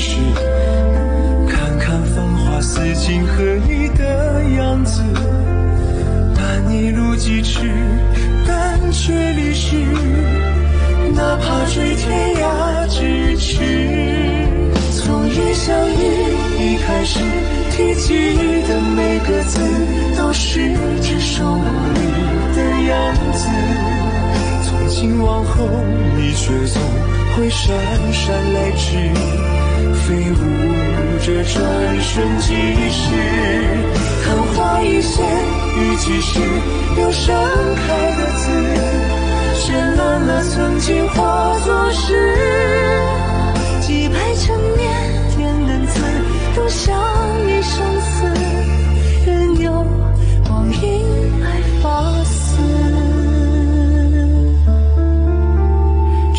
事，看看繁华似锦和你的样子，但一路疾驰，但却离世，哪怕追天涯咫尺。从一相遇一开始，提及的每个字都是这首舞里的样子。从今往后，你却总会姗姗来迟，飞舞着转瞬即逝。昙花一现，雨季时有盛开的字，绚烂了曾经化作诗。几百成年，点点刺，都像一生死，任由光阴来发丝，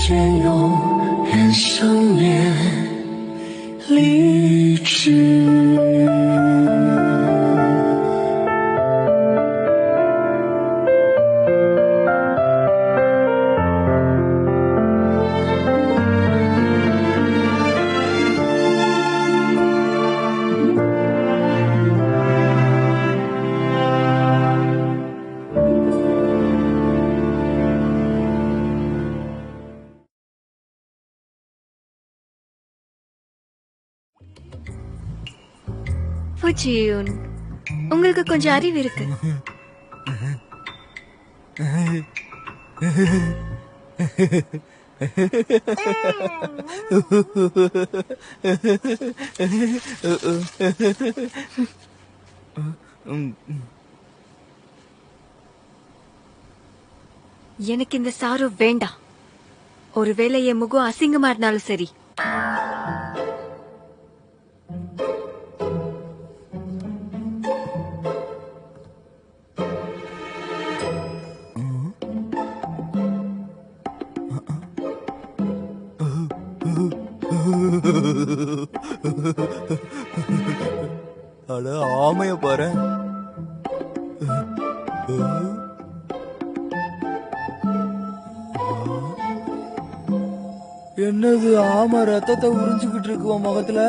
隽永人生面励志。புஜியூன், உங்களுக்கு கொஞ்சம் அறிவு இருக்கு. எனக்கு இந்த சாரு வேண்டாம். ஒருவேளை என் முகம் அசிங்கமா இருந்தாலும் சரி. அட ஆமைய பாரு. என்னது ஆமை ரத்தத்தை உறிஞ்சுக்கிட்டு இருக்கு உன் முகத்துல?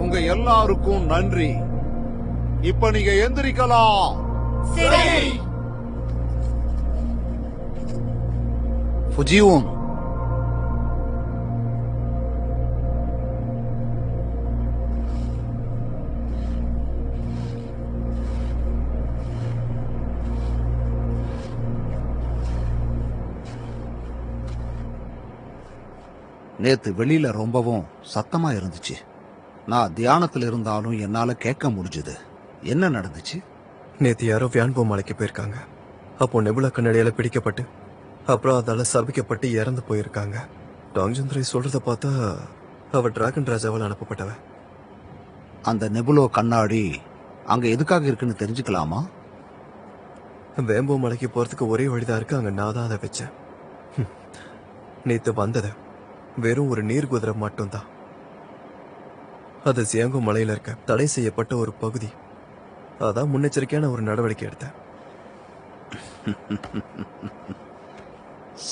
உங்க எல்லாருக்கும் நன்றி. இப்ப நீங்க எந்திரிக்கலாம். புஜியூன், நேத்து வெளியில ரொம்பவும் சத்தமா இருந்துச்சு. நான் தியானத்துல இருந்தாலும் என்னால கேட்க முடிஞ்சது. என்ன நடந்துச்சு? நேத்து யாரோ வியான்போ மலைக்கு போயிருக்காங்க. அப்போ நெபுலா கண்ணடியால பிடிக்கப்பட்டு அப்புறம் அதால சபிக்கப்பட்டு இறந்து போயிருக்காங்க. டாங்ஜந்திரை சொல்றத பார்த்தா அவ டிராகன் ராஜாவால் அனுப்பப்பட்டவ. அந்த நெபுலோ கண்ணாடி அங்க எதுக்காக இருக்குன்னு தெரிஞ்சுக்கலாமா? வேம்போ மலைக்கு போறதுக்கு ஒரே வழிதான் இருக்கு. அங்க நான் தான் அதை வச்சேன். நேத்து வந்தது வெறும் ஒரு நீர் குதிரை மட்டும்தான். அது சியாங்கோ மலையில இருக்க தடை செய்யப்பட்ட ஒரு பகுதி. அதான் முன்னெச்சரிக்கையான ஒரு நடவடிக்கை எடுத்தேன்.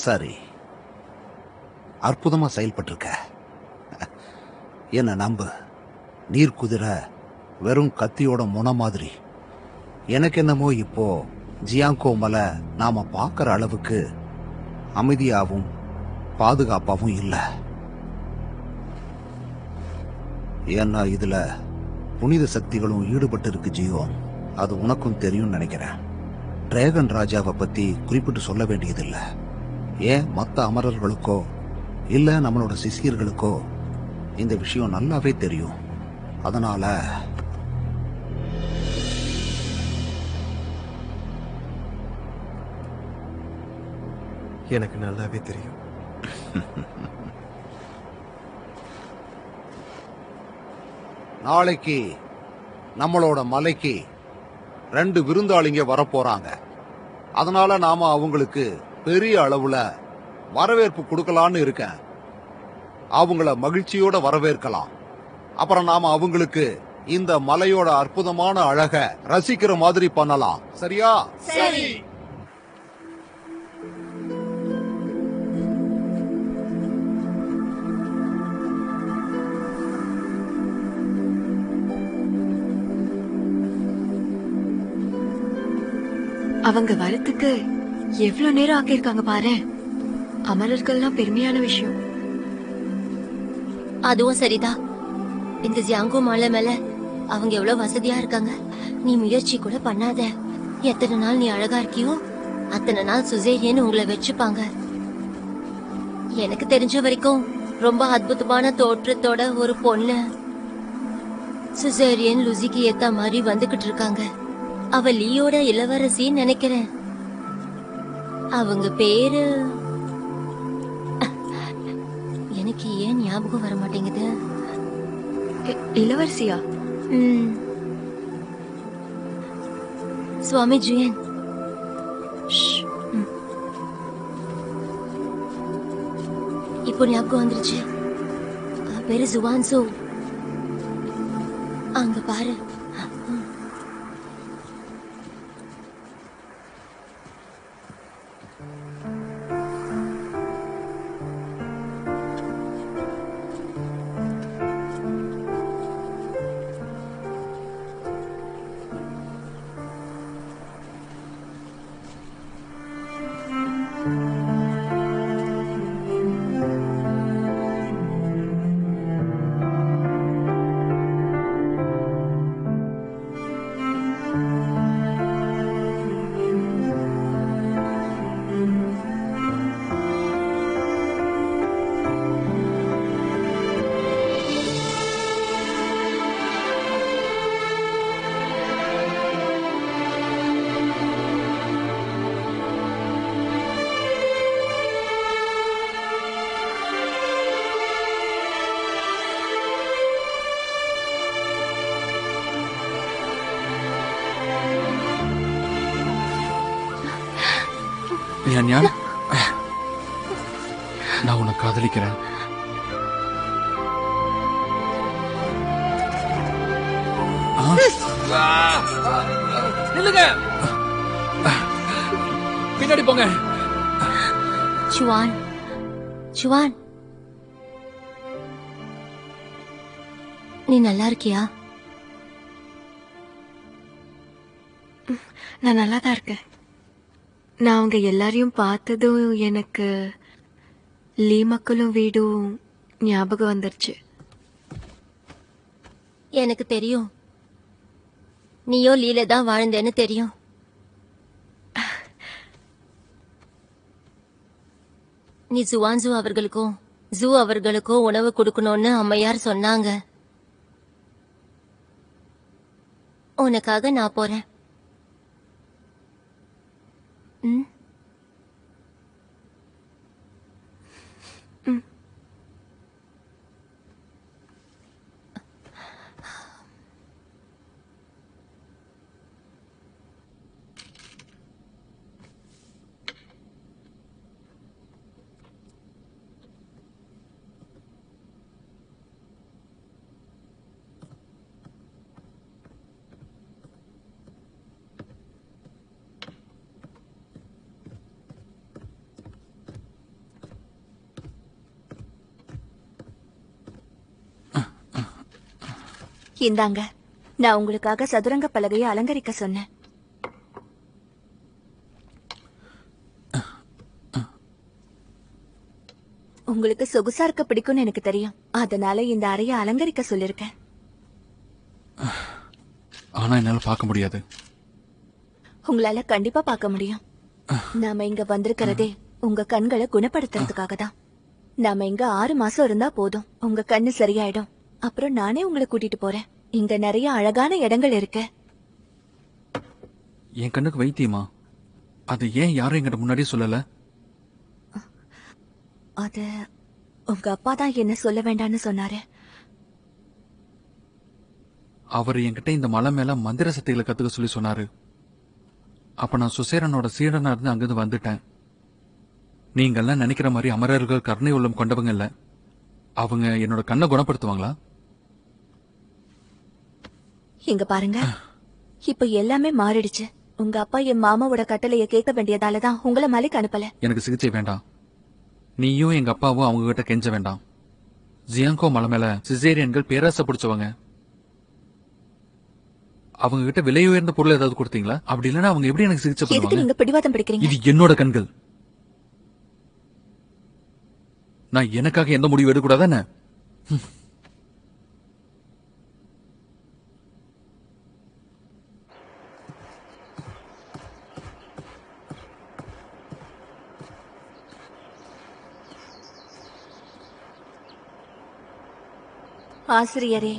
சரி, அற்புதமா செயல்பட்டிருக்க. என்ன நம்பு, நீர் குதிரை வெறும் கத்தியோட முனை மாதிரி. எனக்கு என்னமோ இப்போ ஜியாங்கோ மலை நாம பாக்குற அளவுக்கு அமைதியாவும் பாதுகாப்பாவும் இல்ல. ஏன்னா இதுல புனித சக்திகளும் ஈடுபட்டு இருக்கு ஜியோ. அது உனக்கும் தெரியும் நினைக்கிறேன். டிராகன் ராஜாவை பத்தி குறிப்பிட்டு சொல்ல வேண்டியதில்லை. ஏன் மத்த அமரர்களுக்கோ இல்ல நம்மளோட சிஷியர்களுக்கோ இந்த விஷயம் நல்லாவே தெரியும். அதனால எனக்கு நல்லாவே தெரியும். நாளைக்கு நம்மளோட மலைக்கு 2 விருந்தாளிங்க வரப்போறாங்க. அதனால நாம அவங்களுக்கு பெரிய அளவுல வரவேற்பு கொடுக்கலான்னு இருக்கேன். அவங்கள மகிழ்ச்சியோட வரவேற்கலாம். அப்புறம் நாம அவங்களுக்கு இந்த மலையோட அற்புதமான அழக ரசிக்கிற மாதிரி பண்ணலாம். சரியா? சரி. அவங்க வரத்துக்கு எவ்வளவு நேரம் ஆக்கியிருக்காங்க பாரு. அமரர்கள்லாம் பெருமையான விஷயம். அதுவும் சரிதான். இந்த ஜியாங்கோ மலை மேல அவங்க எவ்வளவு வசதியா இருக்காங்க. நீ முயற்சி கூட பண்ணாத. எத்தனை நாள் நீ அழகா இருக்கியோ அத்தனை நாள் சுசேரியன் உங்களை வச்சுப்பாங்க. எனக்கு தெரிஞ்ச வரைக்கும் ரொம்ப அற்புதமான தோற்றத்தோட ஒரு பொண்ணு சுசேரியன் லுசிக்கு ஏத்த மாதிரி வந்துகிட்டு இருக்காங்க. அவ லீயோட இளவரசின்னு நினைக்கிறேன். அவங்க பேரு எனக்கு ஏன் ஞாபகம் வர மாட்டேங்குது. இளவரசியா? சுவாமி ஜுயன். இப்போ ஞாபகம் வந்துருச்சு. பேரு ஜுவான்சோ. அங்க பாரு. ஞான், நான் உன்னை காதலிக்கிறேன். நில்லுங்க, பின்னாடி போங்க. சுவான், சுவான், நீ நல்லா இருக்கியா? நான் நல்லாதான் இருக்கேன். நான் அவங்க எல்லாரையும் பார்த்ததும் எனக்கு லீ மக்களும் வீடும் ஞாபகம் வந்துருச்சு. எனக்கு தெரியும், நீயோ லீல தான் வாழ்ந்தேன்னு தெரியும். நீ ஜுவான்சு அவர்களுக்கும் ஜூ அவர்களுக்கும் உணவு கொடுக்கணும்னு அம்மையார் சொன்னாங்க. உனக்காக நான் போறேன். ம், இந்தாங்க, நான் உங்களுக்காக சதுரங்க பலகையை அலங்கரிக்க சொன்னேன். உங்களுக்கு சொகுசா இருக்க பிடிக்கும்னு எனக்கு தெரியும். அதனால இந்த அறையை அலங்கரிக்க சொல்லிருக்கேன். ஆனா என்னால பார்க்க முடியாது. உங்களால கண்டிப்பா பார்க்க முடியும். நாம இங்க வந்திருக்கிறதே உங்க கண்களை குணப்படுத்துறதுக்காக தான். நாம இங்க 6 மாசம் இருந்தா போதும், உங்க கண்ணு சரியாயிடும். அப்புறம் நானே உங்களை கூட்டிட்டு போறேன். இங்க நிறைய அழகான இடங்கள் இருக்கு. என் கண்ணுக்கு வைத்தியமா? அது ஏன் யாரும் என்கிட்ட முன்னாடியே சொல்லல? அது உங்க அப்பா தான் என்ன சொல்ல வேண்டாம்னு சொன்னாரு. அவர் என்கிட்ட இந்த மலை மேல மந்திர சக்திகளை கத்துக்க சொல்லி சொன்னாரு. அப்ப நான் சுசேரனோட சீடனா இருந்து அங்கிருந்து வந்துட்டேன். நீங்கெல்லாம் நினைக்கிற மாதிரி அமரர்கள் கருணை உள்ளம் கொண்டவங்க இல்ல. அவங்க என்னோட கண்ணை குணப்படுத்துவாங்களா? இங்க பாருங்க, இப்ப எல்லாமே மாறிடுச்சு. உங்க அப்பா என் மாமாவோட கட்டளைய கேட்க வேண்டியதாலதான் உங்களை மலைக்கு அனுப்பல. எனக்கு சிகிச்சை வேண்டாம். நீயும் எங்க அப்பாவும் அவங்க கிட்ட கெஞ்ச வேண்டாம். ஜியாங்கோ மலை மேல சிசேரியன்கள் பேராசை பிடிச்சவங்க. அவங்க கிட்ட விலை உயர்ந்த பொருள் ஏதாவது கொடுத்தீங்களா? அப்படி இல்லைன்னா அவங்க எப்படி எனக்கு சிகிச்சை எதுக்கு பண்ணுவாங்க? நீங்க பிடிவாதம் பிடிக்கிறீங்க? இது என்னோட கண்கள். நான் எனக்காக எந்த முடிவு எடுக்கக்கூடாதானே? ஆசிரியரே,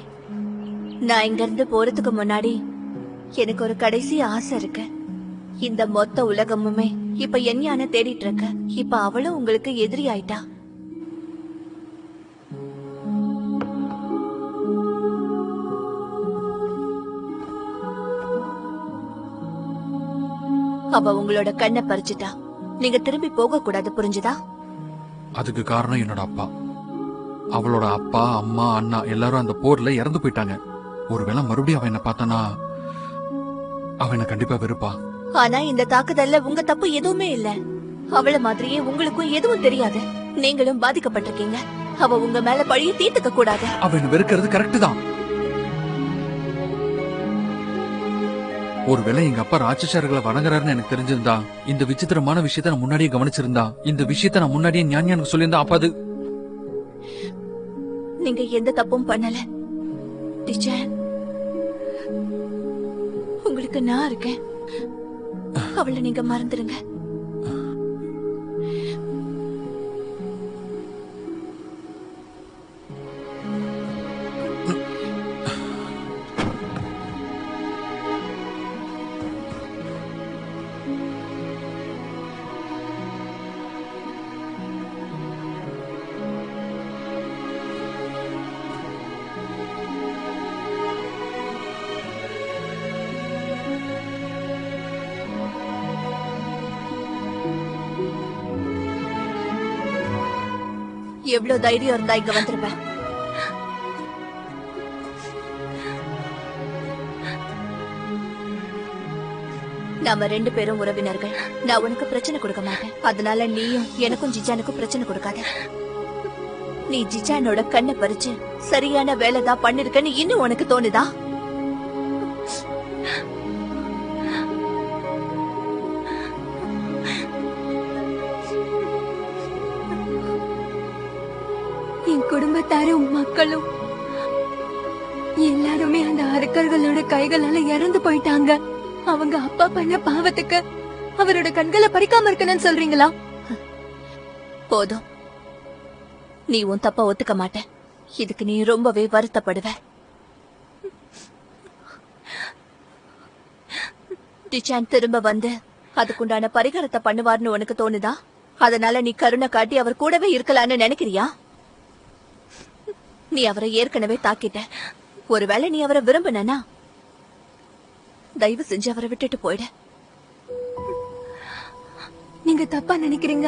நான் இங்க இருந்து போறதுக்கு முன்னாடி எனக்கு ஒரு கடைசி ஆசை இருக்கு. இந்த மொத்த உலகமுமே இப்ப என்னையான தேடிட்டு இருக்க. இப்ப அவளும் உங்களுக்கு எதிரி ஆயிட்டா. அவ உங்களோட கண்ணை பறிச்சுட்டா. நீங்க திரும்பி போக கூடாது, புரிஞ்சுதா? அதுக்கு காரணம் என்னோட அப்பா. அவளோட அப்பா, அம்மா, அண்ணா எல்லாரும் அந்த போர்ல இறந்து போயிட்டாங்க. ஒருவேளை மறுபடியும் அவன் என்ன பார்த்தானா அவன் என்ன கண்டிப்பா வெறுப்பா. ஆனா இந்த தாக்குதல்ல உங்க தப்பு எதுவுமே இல்ல. அவள மாதிரியே உங்களுக்கும் எதுவும் தெரியாது. நீங்களும் பாதிக்கப்பட்டிருக்கீங்க. அவ உங்க மேல பழிய தீர்த்துக்க கூடாது. அவன் என்ன வெறுக்கிறது கரெக்ட் தான். ஒருவேளை எங்க அப்பா ராட்சசர்களை வணங்குறாருன்னு எனக்கு தெரிஞ்சிருந்தா, இந்த விசித்திரமான விஷயத்த நான் முன்னாடியே கவனிச்சிருந்தா, இந்த விஷயத்த நான் முன்னாடியே ஞானியானுக்கு சொல்லியிருந்தா, அப்ப அது நீங்க எந்த தப்பும் பண்ணல டீச்சர். உங்களுக்கு நான் இருக்கேன். அவளை நீங்க மறந்துடுங்க. எவ்வளவு தைரியம் இருந்தா இங்க வந்திருப்பேன். நாம 2 பேரும் உறவினர்கள். நான் உனக்கு பிரச்சனை கொடுக்க மாட்டேன். அதனால நீயும் எனக்கும் ஜிஜானுக்கும் பிரச்சனை கொடுக்காத. நீ ஜிஜானோட கண்ணை பறிச்சு சரியான வேலை தான் பண்ணிருக்கன்னு இன்னும் உனக்கு தோணுதா? என் குடும்பத்தாரும் மக்களும் எல்லாருமே அந்த அரக்கர்களோட கைகளால இறந்து போயிட்டாங்க. அவங்க அப்பா பண்ண பாவத்துக்கு அவரோட கண்களை பறிக்காம இருக்கணும்னு சொல்றீங்களா? போதும், நீ உன் தப்ப ஒத்துக்க மாட்ட. இதுக்கு நீ ரொம்பவே வருத்தப்படுவ. டிச்சான் திரும்ப வந்து அதுக்குண்டான பரிகாரத்தை பண்ணுவார்னு உனக்கு தோணுதா? அதனால நீ கருணை காட்டி அவர் கூடவே இருக்கலான்னு நினைக்கிறியா? நீ அவரை ஏற்கனவே தாக்கிட்ட. ஒருவேளை நீ அவரை விரும்பினா தயவு செஞ்சு அவரை விட்டுட்டு போயிட. நீங்க தப்பா நினைக்கிறீங்க.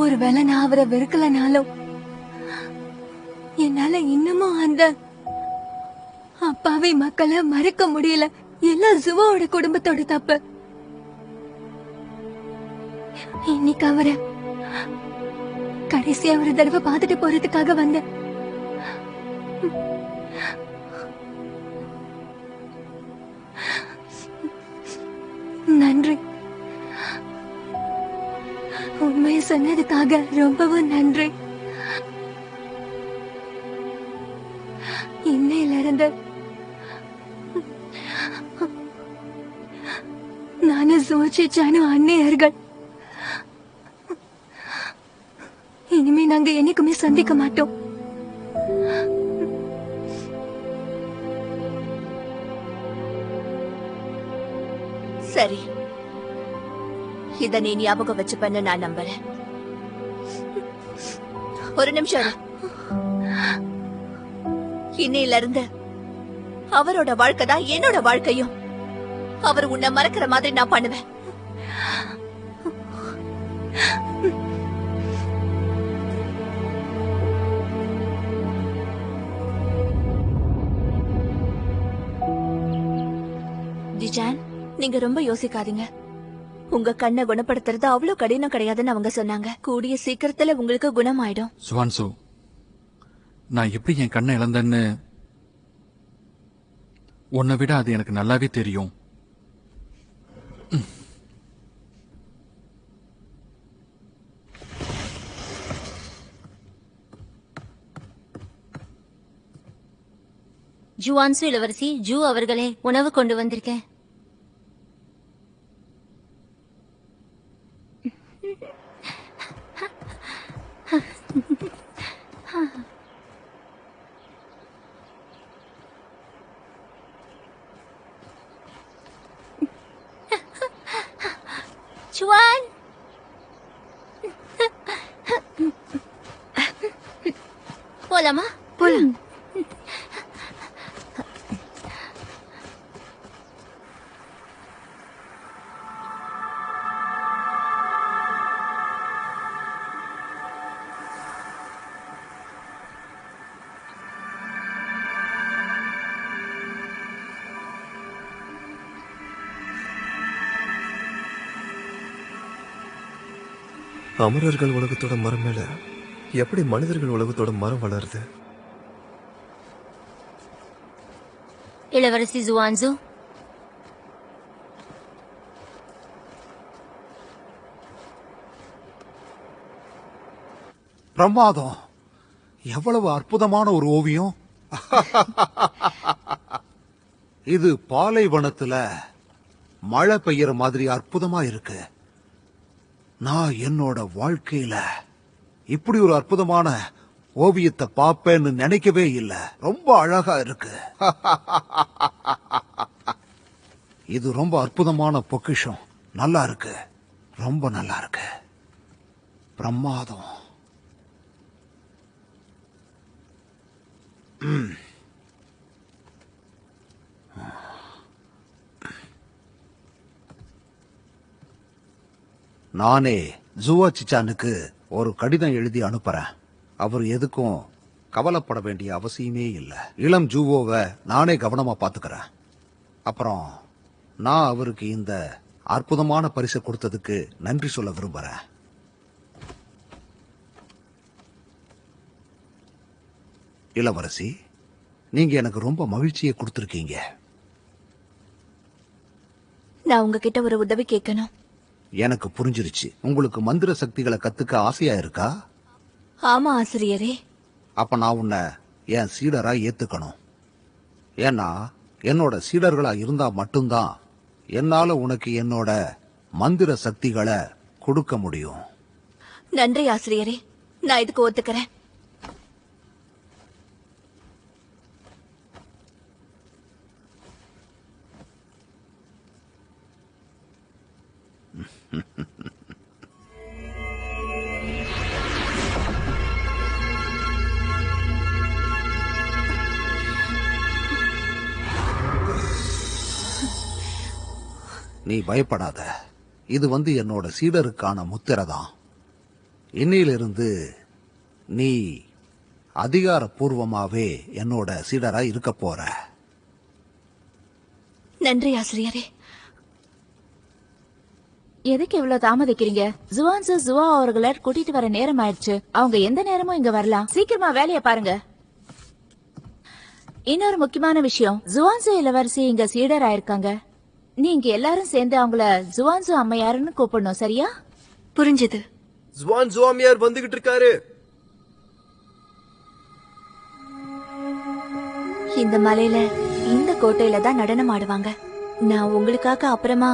ஒருவேளை நான் அவரை வெறுக்கலனாலும் என்னால இன்னமும் அந்த அப்பாவி மக்களை மறக்க முடியல. எல்லாம் ஜுவாவோட குடும்பத்தோட தப்பு. இன்னைக்கு அவரை கடைசியா ஒரு தடவை பார்த்துட்டு போறதுக்காக வந்தேன். நன்றி. உண்மையை சொன்னதுக்காக ரொம்பவும் நன்றி. இன்னையில இருந்து நானும் சோச்சிச்சானும் அன்னையர்கள். இனிமே நாங்க என்னைக்குமே சந்திக்க மாட்டோம். சரி, இத நீ ஞாபகம் வச்சுப்பன்னு நான் நம்புறேன். ஒரு நிமிஷம் இரு. இன்னையில இருந்து அவரோட வாழ்க்கை தான் என்னோட வாழ்க்கையும். அவர் உன்னை மறக்கிற மாதிரி நான் பண்ணுவேன். ஜிஜான், நீங்க ரொம்ப யோசிக்காதீங்க. உங்க கண்ணை குணப்படுத்துறது அவ்வளவு கடினம் கிடையாதுன்னு அவங்க சொன்னாங்க. கூடிய சீக்கிரத்துல உங்களுக்கு குணமாயிடும். சுவான்சு, நான் எப்படி என் கண்ணை இழந்தேன்னு உன்னை விட அது எனக்கு நல்லாவே தெரியும். ஜுவான்சு இளவரசி, ஜூ அவர்களே, உணவு கொண்டு வந்திருக்கேன். ஜுவான், போலாமா? போலாம். அமரர்கள் உலகத்தோட மரம் மேல எப்படி மனிதர்கள் உலகத்தோட மரம் வளருது? இளவரசி ஜுவான்சு, பிரமாதம்! எவ்வளவு அற்புதமான ஒரு ஓவியம்! இது பாலைவனத்துல மழை பெய்யற மாதிரி அற்புதமா இருக்கு. நான் என்னோட வாழ்க்கையில இப்படி ஒரு அற்புதமான ஓவியத்தை பாப்பேன்னு நினைக்கவே இல்லை. ரொம்ப அழகா இருக்கு. இது ரொம்ப அற்புதமான பொக்கிஷம். நல்லா இருக்கு, ரொம்ப நல்லா இருக்கு. பிரமாதம். நானே ஜுவா சிச்சானுக்கு ஒரு கடிதம் எழுதி அனுப்புறேன். அவர் எதுக்கும் கவலைப்பட வேண்டிய அவசியமே இல்லை. இளம் ஜூவோவை நானே கவனமா பாத்துக்கிறேன். அப்புறம் நான் அவருக்கு இந்த அற்புதமான பரிசை கொடுத்ததுக்கு நன்றி சொல்ல விரும்புறேன். இளவரசி, நீங்க எனக்கு ரொம்ப மகிழ்ச்சியை கொடுத்திருக்கீங்க. நான் உங்ககிட்ட ஒரு உதவி கேட்கணும். எனக்கு புரிஞ்சிருச்சு. உங்களுக்கு மந்திர சக்திகளை கத்துக்க ஆசையா இருக்கா? ஆமா ஆசிரியரே. அப்ப நான் உன்னை என் சீடரா ஏத்துக்கணும். ஏன்னா என்னோட சீடர்களா இருந்தா மட்டும்தான் என்னால உனக்கு என்னோட மந்திர சக்திகளை கொடுக்க முடியும். நன்றி ஆசிரியரே, நான் இதுக்கு ஒத்துக்கிறேன். நீ பயப்படாத. இது என்னோட சீடருக்கான முத்திரை தான். இன்னையிலிருந்து நீ அதிகாரப்பூர்வமாவே என்னோட சீடரா இருக்க போற. நன்றி ஆசிரியரே. எதுக்கு இவ்வளவு தாமதிக்கிறீங்க? ஜுவான்சு ஜுவா அவர்களை கூட்டிட்டு வர நேரம் ஆயிடுச்சு. அவங்க எந்த நேரமும் இங்க வரலாம். சீக்கிரமா வேலைய பாருங்க. இன்னொரு முக்கியமான விஷயம், ஜுவான்சு இளவரசி இங்க சீடர் ஆயிருக்காங்க. நீங்க எல்லாரும் சேர்ந்து அவங்கள ஜுவான்சு அம்மையாருன்னு கூப்பிடணும், சரியா? புரிஞ்சது. ஜுவான் ஜுவாமியார் வந்துகிட்டு இருக்காரு. இந்த மலையில இந்த கோட்டையில தான் நடனம் ஆடுவாங்க. நான் உங்களுக்காக அப்புறமா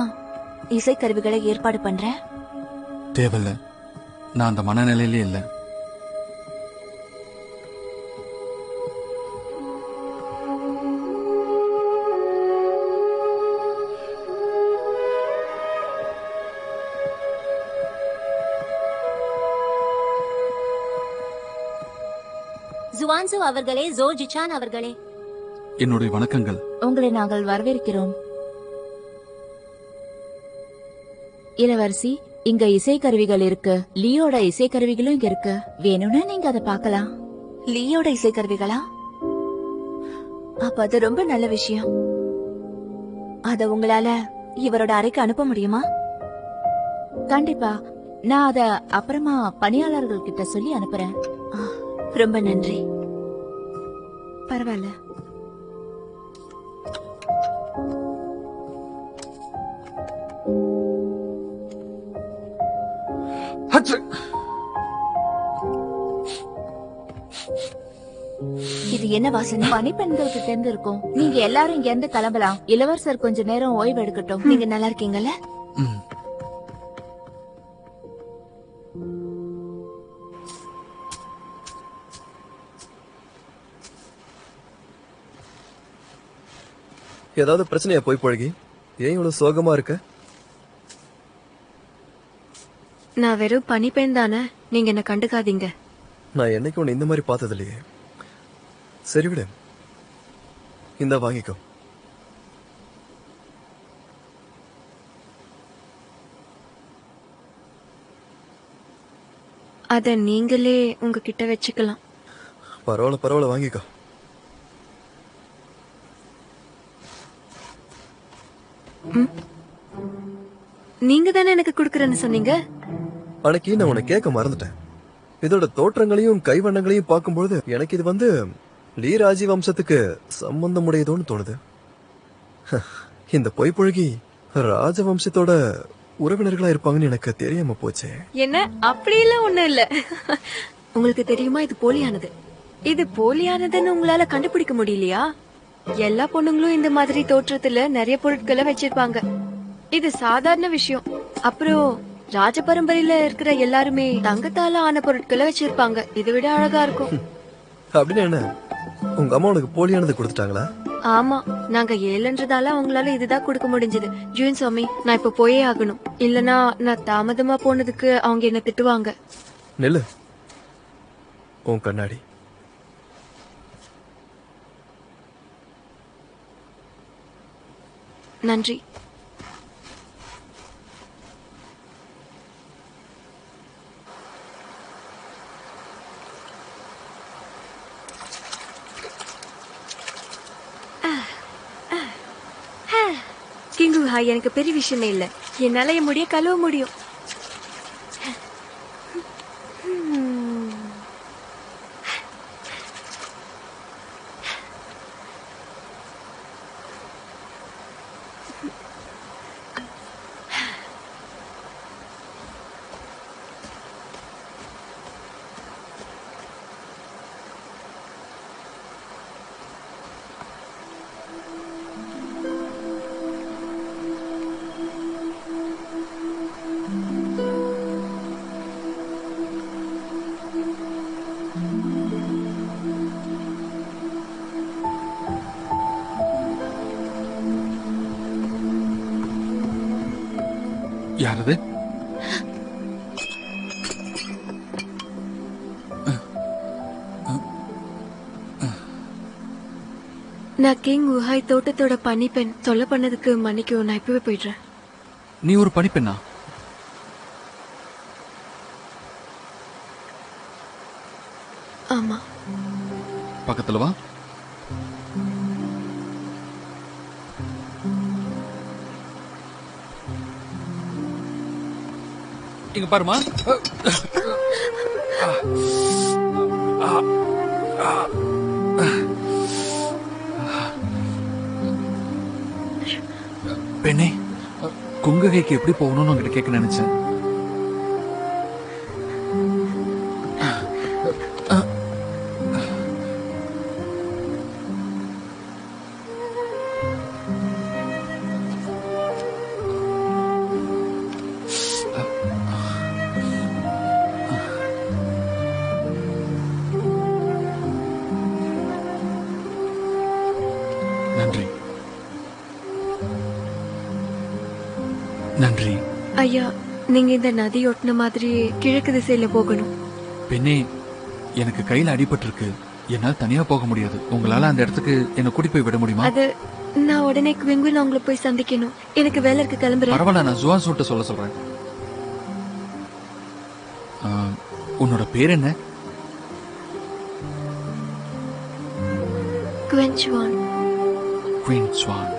இசைக்கருவிகளை ஏற்பாடு பண்றேன். தேவையில்ல, நான் அந்த மனநிலையிலே இல்லை. ஜுவான்சு அவர்களே, ஜோ ஜிச்சான் அவர்களே, என்னுடைய வணக்கங்கள். உங்களை நாங்கள் வரவேற்கிறோம். இளவரசி, இங்க இசைக்கருவிகள் இருக்கு. லியோட இசைக்கருவிகளும் இங்க இருக்கு. வேணும்னா நீங்க அதை பார்க்கலாம். லீயோட இசைக்கருவிகளா? அப்ப அது ரொம்ப நல்ல விஷயம். அத உங்களால இவரோட அறைக்கு அனுப்ப முடியுமா? கண்டிப்பா, நான் அத அப்புறமா பணியாளர்கள் கிட்ட சொல்லி அனுப்புறேன். ரொம்ப நன்றி. பரவாயில்ல. இது என்ன வாசனை? பணிப்பெண்களுக்கு தெரிந்து இருக்கும். நீங்க எல்லாரும் இங்க இருந்து கிளம்பலாம். இளவரசர் கொஞ்ச நேரம் ஓய்வு எடுக்கட்டும். நீங்க நல்லா இருக்கீங்கல்ல? ம். ஏதாவது பிரச்சனையா போய் பழகி? ஏன் இவ்வளவு சோகமா இருக்க? நான் வெறும் பனிப்பெண் தானே, நீங்க என்ன கண்டுக்காதீங்க. நான் என்னைக்கு உன்னை இந்த மாதிரி பார்த்தது இல்லையே. சரி விடு, இந்த வாங்கிக்கோ. அத நீங்களே உங்ககிட்ட வச்சுக்கலாம். பரவாயில்ல பரவாயில்ல, வாங்கிக்கோ. நீங்க தானே எனக்கு குடுக்கறேன்னு சொன்னீங்க. அன்னைக்கு நான் உன்னை கேட்க மறந்துட்டேன். இதோட தோற்றங்களையும் கைவண்ணங்களையும் பார்க்கும்பொழுது எனக்கு இது வந்து லீ ராஜி வம்சத்துக்கு சம்பந்தமுடையதோன்னு தோணுது. இந்த பொய்ப்புழகி ராஜவம்சத்தோட உறவினர்களா இருப்பாங்கன்னு எனக்கு தெரியாம போச்சே. என்ன, அப்படியெல்லாம் ஒண்ணும் இல்ல. உங்களுக்கு தெரியுமா, இது போலியானது. இது போலியானதுன்னு உங்களால கண்டுபிடிக்க முடியலையா? எல்லா பொண்ணுங்களும் இந்த மாதிரி தோற்றத்துல நிறைய பொருட்களை வச்சிருப்பாங்க. இது சாதாரண விஷயம். அப்புறம் ராஜ பரம்பரையில இருக்கிற எல்லாருமே தங்கத்தால ஆன பொருட்களை வச்சிருப்பாங்க. இதை விட அழகா இருக்கும். அப்படின்னு என்ன, உங்க அம்மா உனக்கு போலியானது கொடுத்துட்டாங்களா? ஆமா, நாங்க ஏழன்றதால அவங்களால இதுதான் கொடுக்க முடிஞ்சது. ஜூன் சுவாமி, நான் இப்ப போயே ஆகணும். இல்லனா நான் தாமதமா போனதுக்கு அவங்க என்ன திட்டுவாங்க. நெல்லு, உன் கண்ணாடி. நன்றி. கிங்கு ஹாய், எனக்கு பெரிய விஷயமே இல்ல. என்னால என் முடிய கழுவ முடியும். யாரது? நான் கிங் உஹாய் தோட்டத்தோட பனிப்பெண். தொல்லை பண்ணதுக்கு மன்னிக்கும். நான் இப்பவே போயிடுறேன். நீ ஒரு பணிப்பெண்ணா? ஆமா. பக்கத்துல வா. இங்க பாருமா. பெண்ணே, குங்ககைக்கு எப்படி போகணும்னு உங்ககிட்ட கேட்க நினைச்சேன். நன்றி. ஐயா, நீங்க இந்த நதி ஒட்டின மாதிரி கிழக்கு திசையில போகணும். பெண்ணே, எனக்கு கையில அடிபட்டிருக்கு. என்னால தனியா போக முடியாது. உங்களால அந்த இடத்துக்கு என்ன கூட்டிட்டு போய் விட முடியுமா? அது நான் உடனே குவிங்குல உங்களை போய் சந்திக்கணும். எனக்கு வேலை இருக்கு, கிளம்புறேன். பரவாயில்ல, நான் ஜுவான் சூட்ட சொல்றேன். உன்னோட பேர் என்ன? குவென்சுவான். குயின்ஸ்வான்.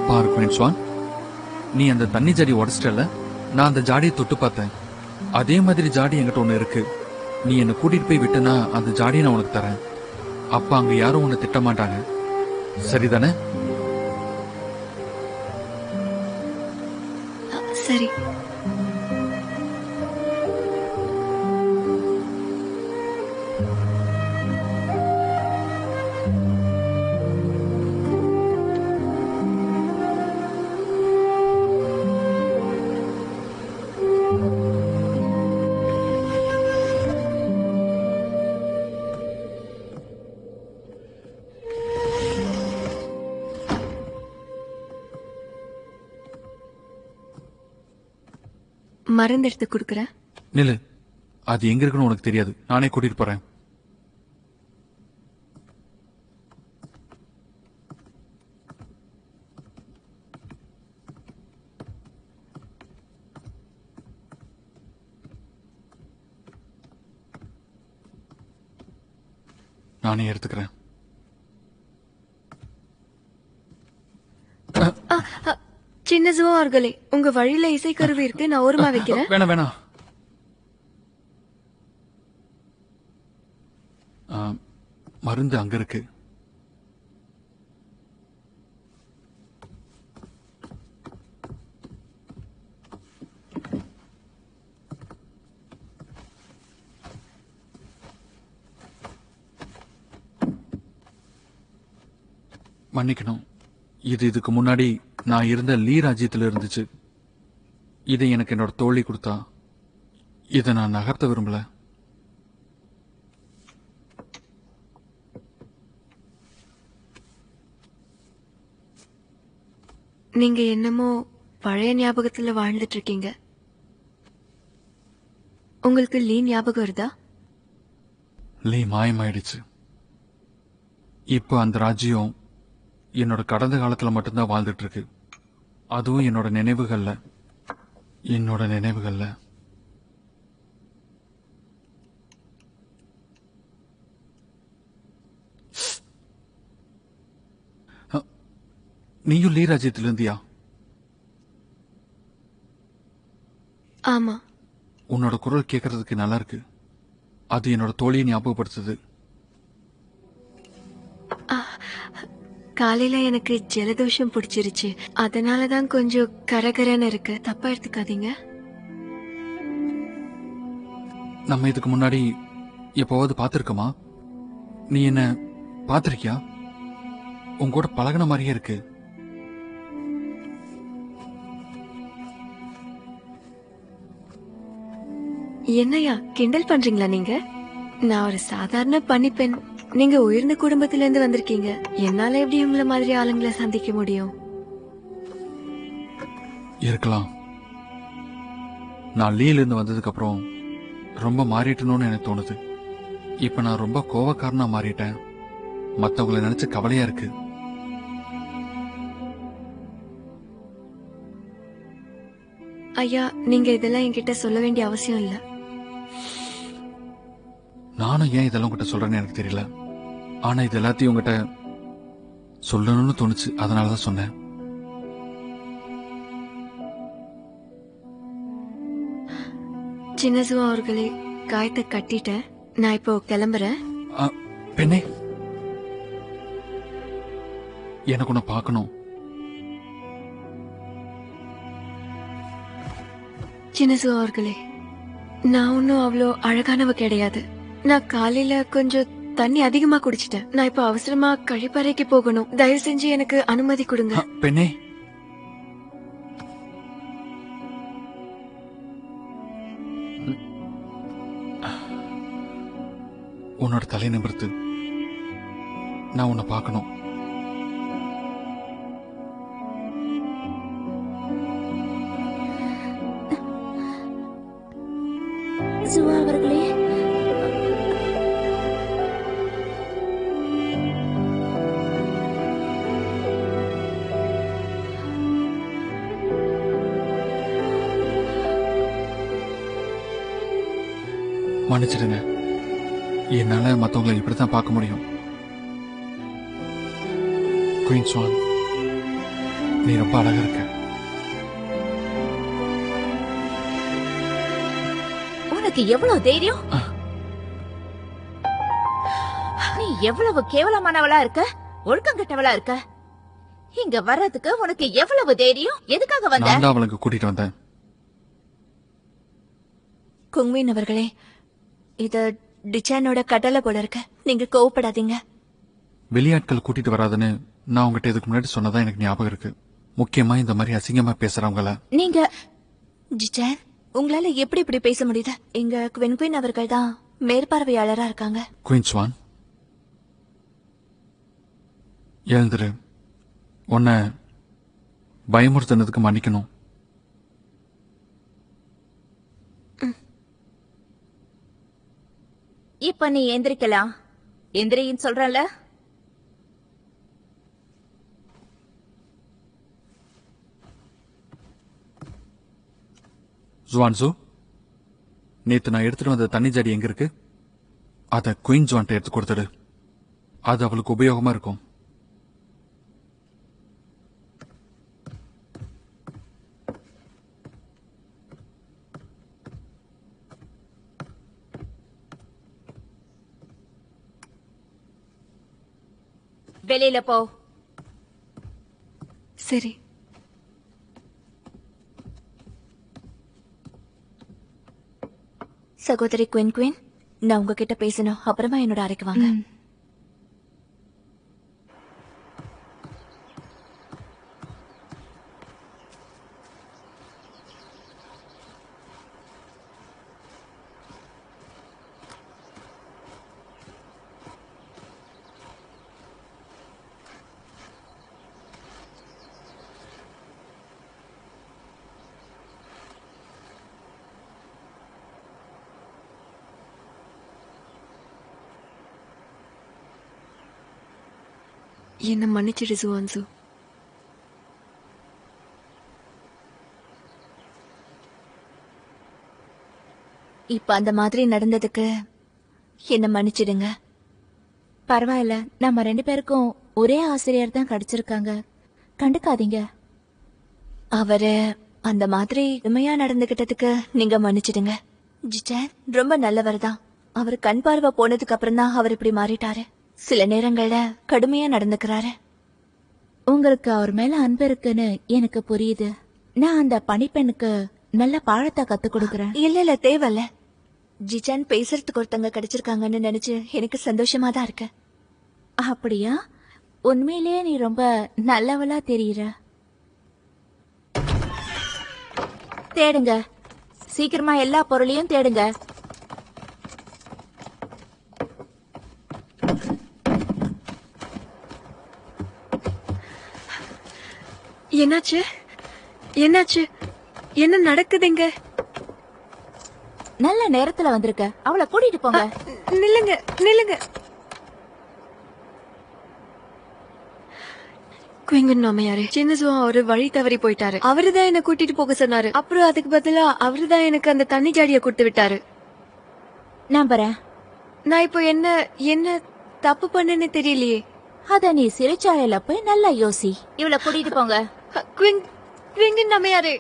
பாரு குயின்ஸ்வான், நீ அந்த தண்ணி ஜாடி உடைச்சிட்டல. நான் அந்த ஜாடியை தொட்டு பார்த்தேன். அதே மாதிரி ஜாடி என்கிட்ட ஒண்ணு இருக்கு. நீ என்ன கூட்டிட்டு போய் விட்டனா அந்த ஜாடியை நான் உனக்கு தரேன். அப்ப அங்க யாரும் உன்னை திட்ட மாட்டாங்க. சரிதானே? சரி. மருந்து எடுத்து கொடுக்கறேன். நில்லு. அது எங்க இருக்குன்னு உனக்கு தெரியாது. நானே கூட்டிட்டு போறேன். நானே எடுத்துக்கிறேன். சின்ன ஜுவா அவர்களே, உங்க வழியில இசைக்கருவி இருக்கு, நான் ஓரமா வைக்கிறேன். வேணாம் வேணாம். மருந்து அங்க இருக்கு. மன்னிக்கணும். இதுக்கு முன்னாடி நான் இருந்த லீ ராஜ்யத்தில் இருந்துச்சு. இதை எனக்கு என்னோட தோழி கொடுத்தா. இதை நான் நகர்த்த விரும்பல. நீங்க என்னமோ பழைய ஞாபகத்துல வாழ்ந்துட்டு இருக்கீங்க. உங்களுக்கு லீ ஞாபகம் வருதா? லீ மாயமாயிடுச்சு. இப்போ அந்த ராஜ்யம் என்னோட கடந்த காலத்துல மட்டும்தான் வாழ்ந்துட்டு இருக்கு. அதுவும் என்னோட நினைவுகள்ல. நீயும் லீ ராஜ்யத்துல இருந்தியா? ஆமா. உன்னோட குரல் கேட்கறதுக்கு நல்லா இருக்கு. அது என்னோட தோழியை ஞாபகப்படுத்துது. காலையில எனக்கு ஜலதோஷம் பிடிச்சிருச்சு. அதனாலதான் கொஞ்சம் கரகரன்னு இருக்கு. தப்பா எடுத்துக்காதீங்க. நம்ம இதுக்கு முன்னாடி எப்பவாவது பாத்திருக்கோமா? நீ என்ன பாத்திருக்கியா? உன் கூட பழகின மாதிரியே இருக்கு. என்னையா கிண்டல் பண்றீங்களா நீங்க? நான் ஒரு சாதாரண பணிப்பெண். நீங்க உயர்ந்த குடும்பத்துல இருந்து வந்திருக்கீங்க. என்னால எப்படி உங்களை மாதிரி ஆளுங்களை சந்திக்க முடியும்? இருக்கலாம். நான் லீல இருந்து வந்ததுக்கு அப்புறம் ரொம்ப மாறிட்டணும்னு எனக்கு தோணுது. இப்ப நான் ரொம்ப கோவக்காரனா மாறிட்டேன். மத்தவங்களை நினைச்சு கவலையா இருக்கு. ஐயா, நீங்க இதெல்லாம் என்கிட்ட சொல்ல வேண்டிய அவசியம் இல்ல. நானும் ஏன் இதெல்லாம் உங்ககிட்ட சொல்றேன்னு எனக்கு தெரியல. ஆனா இது எல்லாத்தையும் உங்ககிட்ட சொல்லணும்னு தோணுச்சு. அதனாலதான் சொன்னேன். சின்னசுவா அவர்களே, காயத்தை கட்டிட்டேன். நான் இப்போ கிளம்புறேன். பெண்ணே, எனக்கு உன்னை பார்க்கணும். சின்னசுவா அவர்களே, நான் ஒன்னும் அவ்வளோ அழகானவ கிடையாது. நான் காலையில கொஞ்சம் தண்ணி அதிகமா குடிச்சிட்டேன். நான் இப்ப அவசரமா கழிப்பறைக்கு போகணும். தயவு செஞ்சு எனக்கு அனுமதி கொடுங்க. பெண்ணே, உன்னோட தலை நிமிர்த்து. நான் உன்னை பார்க்கணும். சுவா அவர்களே, மன்னிச்சிடுங்க. என்னால மத்தவங்களை இப்படித்தான் பார்க்க முடியும். குயின் ஸ்வான், நீ ரொம்ப அழகா இருக்க. உனக்கு எவ்வளவு தைரியம்? நீ எவ்வளவு கேவலமானவளா இருக்க, ஒழுக்கம் கெட்டவளா இருக்க. இங்க வர்றதுக்கு உனக்கு எவ்வளவு தைரியம்? எதுக்காக வந்த? நான் தான் அவளுக்கு கூட்டிட்டு வந்தேன். குங்வின் அவர்களே, இது டிச்சானோட கட்டளை போல இருக்க. நீங்க கோவப்படாதீங்க. வெளியாட்கள் கூட்டிட்டு வராதுன்னு நான் உங்ககிட்ட இதுக்கு முன்னாடி சொன்னதா எனக்கு ஞாபகம் இருக்கு. முக்கியமா இந்த மாதிரி அசிங்கமா பேசுறவங்கள. நீங்க ஜிச்சான், உங்களால எப்படி இப்படி பேச முடியுது? எங்க குவின் அவர்கள் தான் மேற்பார்வையாளரா இருக்காங்க. குயின் ஸ்வான், எழுந்துரு. உன்னை பயமுறுத்தினதுக்கு மன்னிக்கணும். இப்ப நீ எந்திரிக்கலாம். எந்திரின்னு சொல்றல. ஜுவான்சு, நேத்து நான் எடுத்துட்டு வந்த தண்ணி ஜாடி எங்க இருக்கு? அத குயின் ஜுவான்ட்ட எடுத்து கொடுத்துடு. அது அவளுக்கு உபயோகமா இருக்கும். வெளியில போ. சரி. சகோதரி குயின், நான் உங்ககிட்ட பேசணும். அப்புறமா என்னோட அறைக்கு வாங்க. என்ன மன்னிச்சிடு ஜுவான்சு. இப்ப அந்த மாதிரி நடந்ததுக்கு என்ன மன்னிச்சிடுங்க. பரவாயில்ல, நம்ம 2 பேருக்கும் ஒரே ஆசிரியர் தான் கிடைச்சிருக்காங்க. கண்டுக்காதீங்க. அவரு அந்த மாதிரி உண்மையா நடந்துகிட்டதுக்கு நீங்க மன்னிச்சிடுங்க. ஜிச்சான் ரொம்ப நல்லவர் தான். அவர் கண் பார்வை போனதுக்கு அப்புறம் தான் அவர் இப்படி மாறிட்டாரு. சில நேரங்கள்ல கடுமையா நடந்துக்கிறாரு. உங்களுக்கு அவர் மேல அன்பு இருக்குன்னு எனக்கு புரியுது. நான் அந்த பணிப்பெண்ணுக்கு நல்ல பாடத்தை கத்து கொடுக்கறேன். இல்ல தேவையில்ல. ஜிச்சான் பேசுறதுக்கு ஒருத்தங்க கிடைச்சிருக்காங்கன்னு நினைச்சு எனக்கு சந்தோஷமா தான் இருக்கு. அப்படியா? உண்மையிலேயே நீ ரொம்ப நல்லவளா தெரியுற. தேடுங்க, சீக்கிரமா எல்லா பொருளையும் தேடுங்க. என்னாச்சு? என்னாச்சு? என்ன நடக்குதுங்க? நல்ல நேரத்துல வந்திருக்க. அவளை கூட்டிட்டு போங்க. நில்லுங்க நில்லுங்க. குயிங்கன் மாமையாரே, சின்ன ஜுவா அவரு வழி தவறி போயிட்டாரு. அவருதான் என்ன கூட்டிட்டு போக சொன்னாரு. அப்புறம் அதுக்கு பதிலா அவருதான் எனக்கு அந்த தண்ணி ஜாடிய கொடுத்து விட்டாரு. நம்புறேன். நான் இப்போ என்ன தப்பு பண்ணேன்னு தெரியலையே. அத நீ சிறைச்சாலையில போய் நல்லா யோசி. இவளை கூட்டிட்டு போங்க. குயிங்கன் மாமையாரே,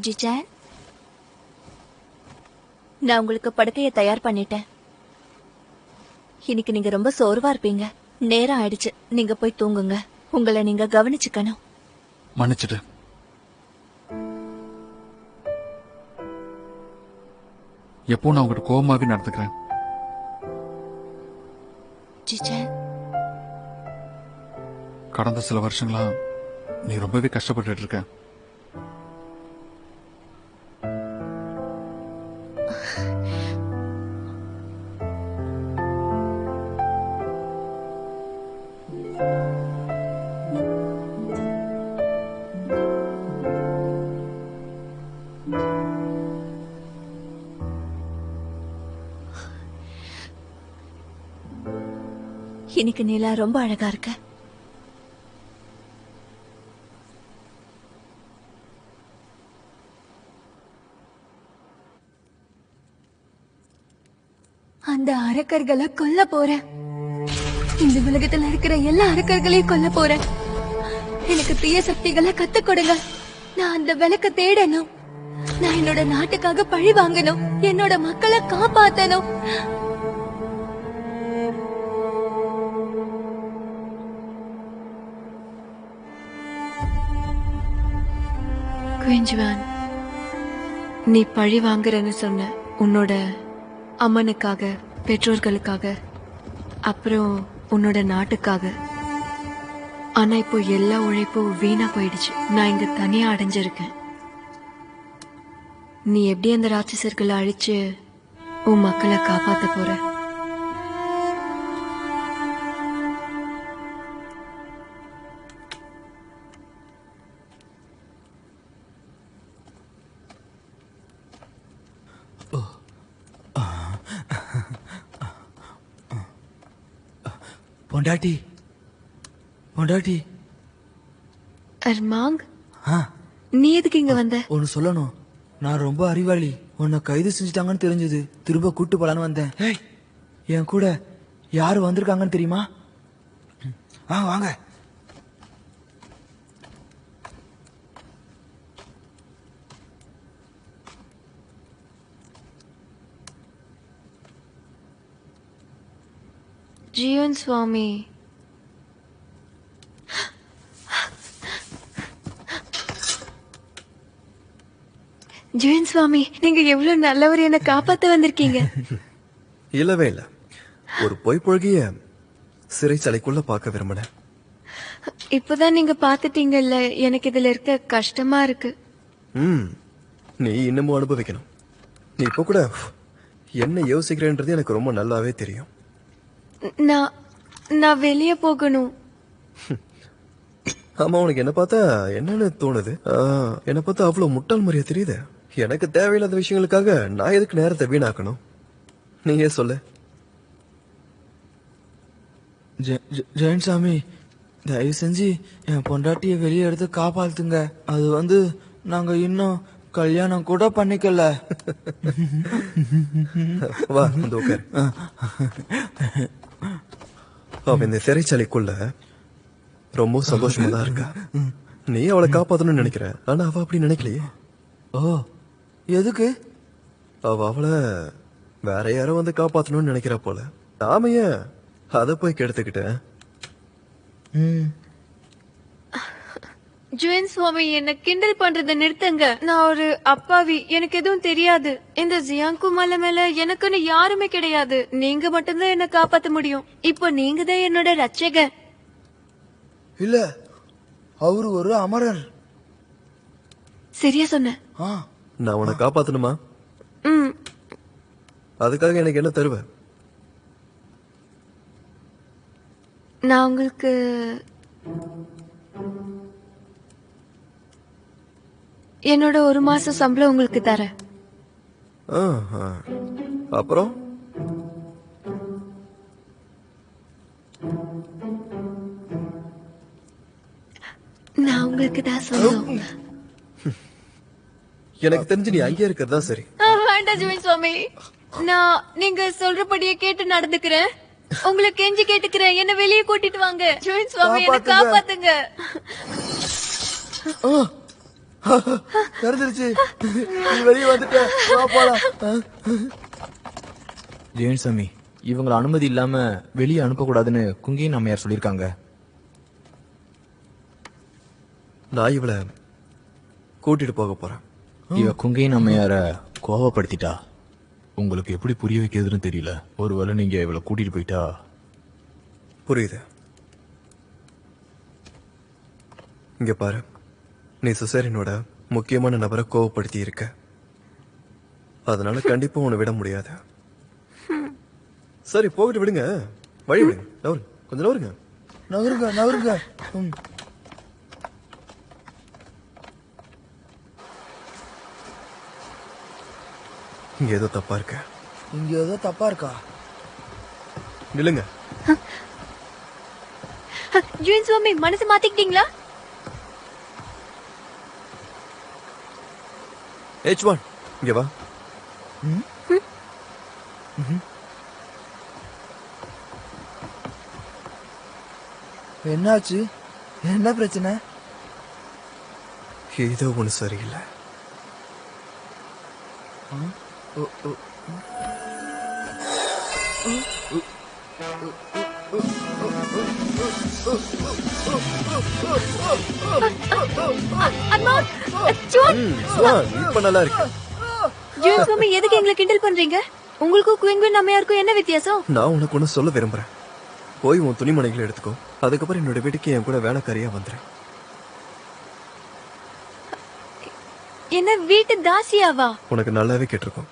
ஜிச்சான், நான் உங்களுக்கு படுக்கைய தயார் பண்ணிட்டேன். இன்னைக்கு நீங்க ரொம்ப சோர்வா இருப்பீங்க. நேரம் ஆயிடுச்சு. நீங்க போய் தூங்குங்க. உங்களை நீங்க கவனிச்சுக்கணும். மன்னிச்சிடு. எப்போ நான் உங்ககிட்ட கோபமாவே நடந்துக்கிறேன். ஜிஜன், கடந்த சில வருஷங்களா நீ ரொம்பவே கஷ்டப்பட்டு இருக்க. இன்னைக்கு நிலா ரொம்ப அழகா இருக்க. அந்த அரக்கர்களை கொல்ல போறேன். இந்த உலகத்துல இருக்கிற எல்லா அரக்கர்களையும் கொல்ல போறேன். எனக்கு தீய சக்திகளை கத்துக் கொடுங்க. நான் அந்த விளக்க தேடணும். நான் என்னோட நாட்டுக்காக பழி வாங்கணும். என்னோட மக்களை காப்பாத்தணும். குயின்ஜுவான், நீ பழி வாங்குறன்னு சொன்ன உன்னோட அம்மனுக்காக, பெற்றோர்களுக்காக, அப்புறம் உன்னோட நாட்டுக்காக. ஆனா இப்போ எல்லா உழைப்பும் வீணா போயிடுச்சு. நான் இங்க தனியா அடைஞ்சிருக்கேன். நீ எப்படி அந்த ராட்சசர்களை அழிச்சு உன் மக்களை காப்பாத்த போற? பொண்டாட்டி பொண்டாட்டி. அர்மாங், நீ எதுக்கு இங்க வந்த? ஒன்னு சொல்லணும். நான் ரொம்ப அறிவாளி. உன்னை கைது செஞ்சுட்டாங்கன்னு தெரிஞ்சது. திரும்ப கூட்டு போலான்னு வந்தேன். என் கூட யாரு வந்திருக்காங்கன்னு தெரியுமா? வாங்க. ஜீவன் சுவாமி. ஜீவன் சுவாமி, நீங்க எவ்வளவு நல்லவர், என்ன காப்பாத்த வந்திருக்கீங்க. இல்லவே இல்ல, ஒரு பொய் பொழுகிய சிறைச்சாலைக்குள்ள பார்க்க விரும்பினேன். இப்பதான் நீங்க பாத்துட்டீங்கல்ல, எனக்கு இதுல இருக்க கஷ்டமா இருக்கு. நீ இன்னமும் அனுபவிக்கணும். நீ இப்ப கூட என்ன யோசிக்கிறேன்றது எனக்கு ரொம்ப நல்லாவே தெரியும். நான் வெளியே போகணும். ஆமா, உனக்கு என்ன பார்த்தா என்னன்னு தோணுது? என்ன பார்த்தா அவ்வளவு முட்டாள் மாதிரியா தெரியுது. எனக்கு தேவையில்லாத விஷயங்களுக்காக நான் எதுக்கு நேரத்தை வீணாக்கணும்? நீயே சொல்லு. ஜெயன்சாமி, தயவு செஞ்சு என் பொண்டாட்டிய வெளியே எடுத்து காப்பாத்துங்க. அது நாங்க இன்னும் கல்யாணம் கூட பண்ணிக்கல. வா வந்து உட்காரு. அவன் இந்த சிறைச்சாலைக்குள்ள ரொம்ப சந்தோஷமா தான் இருக்கா. நீ அவளை காப்பாத்தணும்னு நினைக்கிற, ஆனா அவ அப்படி நினைக்கலையே. எதுக்கு? அவளை வேற யாரோ வந்து காப்பாத்தணும்னு நினைக்கிறா போல. நாம ஏன் அத போய் கெடுத்துக்கிட்ட? ஜுவன் சுவாமி, என்ன கிண்டல் பண்றத நிறுத்துங்க. நான் ஒரு அப்பாவி, எனக்கு எதுவும் தெரியாது. இந்த ஜியாங்கு மலை மேல எனக்குன்னு யாருமே கிடையாது. நீங்க மட்டும்தான் என்ன காப்பாத்த முடியும். இப்போ நீங்க தான் என்னோட ரட்சகர். இல்ல, அவரு ஒரு அமரர். சரியா சொன்ன. நான் உன்னை காப்பாத்தணுமா? அதுக்காக எனக்கு என்ன தருவ? நான் உங்களுக்கு என்னோட 1 மாச சம்பளம் உங்களுக்கு தரேன். அப்புறம் நான் உங்களுக்கு தான் சொந்தம். எனக்கு தெரிஞ்சு நீ அங்கே இருக்கிறதா சரி. வேண்டாம் ஜீவன் சுவாமி, நான் நீங்க சொல்றபடியே கேட்டு நடந்துக்கிறேன். உங்களை கெஞ்சி கேட்டுக்கிறேன், என்ன வெளியே கூட்டிட்டு வாங்க. ஜீவன் சுவாமி, என்ன காப்பாத்துங்க. தெரிஞ்சிருச்சு, நீ வெளியே வந்துட்ட. ஜெயன்சாமி, இவங்களை அனுமதி இல்லாம வெளியே அனுப்பக்கூடாதுன்னு குங்கின் அம்மையார் சொல்லிருக்காங்க. நான் இவளை கூட்டிட்டு போக போறேன். இவ குங்கின் அம்மையார கோவப்படுத்திட்டா. உங்களுக்கு எப்படி புரிய வைக்கிறதுன்னு தெரியல. ஒருவேளை நீங்க இவளை கூட்டிட்டு போயிட்டா. புரியுது. இங்க பாரு, நீ சுசேரனோட முக்கியமான நபரை கோவப்படுத்தி இருக்க. அதனால கண்டிப்பா உன்னை விட முடியாது. சரி, போகிட்டு விடுங்க. வழி விடுங்க. நவருங்க, கொஞ்சம் நவருங்க. நவருங்க நவருங்க. இங்க ஏதோ தப்பா இருக்க. இங்க ஏதோ தப்பா இருக்கா? நில்லுங்க. ஜீன் சுவாமி, மனசு மாத்திக்கிட்டீங்களா? H1 இங்க வா. என்னாச்சு? என்ன பிரச்சனை? ஏதோ ஒண்ணு சரியில்லை. இப்ப நல்லா இருக்கு. ஜீன் சுவாமி, எதுக்கு எங்களை கிண்டல் பண்றீங்க? உங்களுக்கும் குயிங்வின் அம்மையாருக்கும் என்ன வித்தியாசம்? நான் உனக்கு ஒண்ணு சொல்ல விரும்புறேன். போய் உன் துணிமணிகளை எடுத்துக்கோ. அதுக்கப்புறம் என்னோட வீட்டுக்கு என் கூட வேலைக்காரியா வந்துறேன். என்ன வீட்டு தாசியாவா? உனக்கு நல்லாவே கேட்டிருக்கோம்.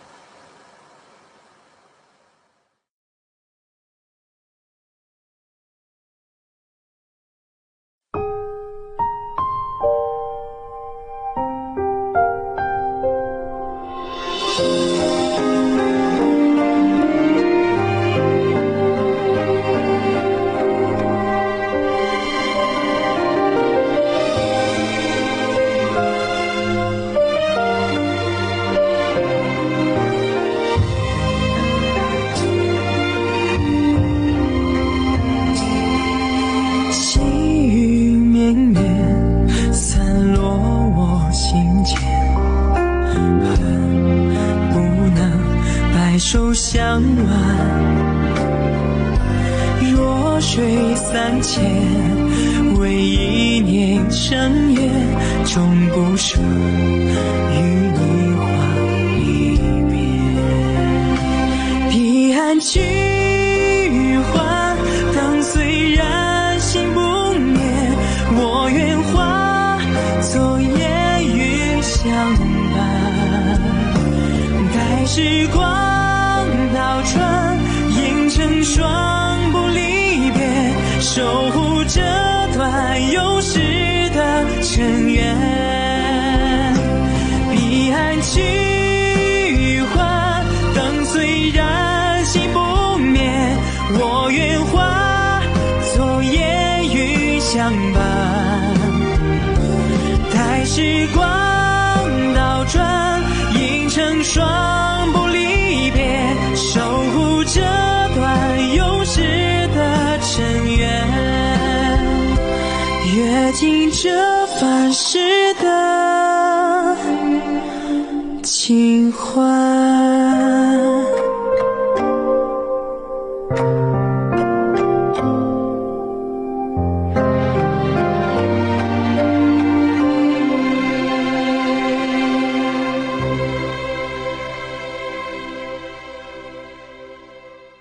手相挽，弱水三千，为一念成缘，终不舍与你话离别。彼岸菊花，灯虽然心不灭，我愿化作烟雨相伴。待时光倒转，映成双不离别，守护这段有时的尘缘。彼岸菊花，灯虽然心不灭，我愿化作烟雨相伴。待时光倒转，映成双不离别，守护这段有时的尘缘，阅尽这凡世的情怀。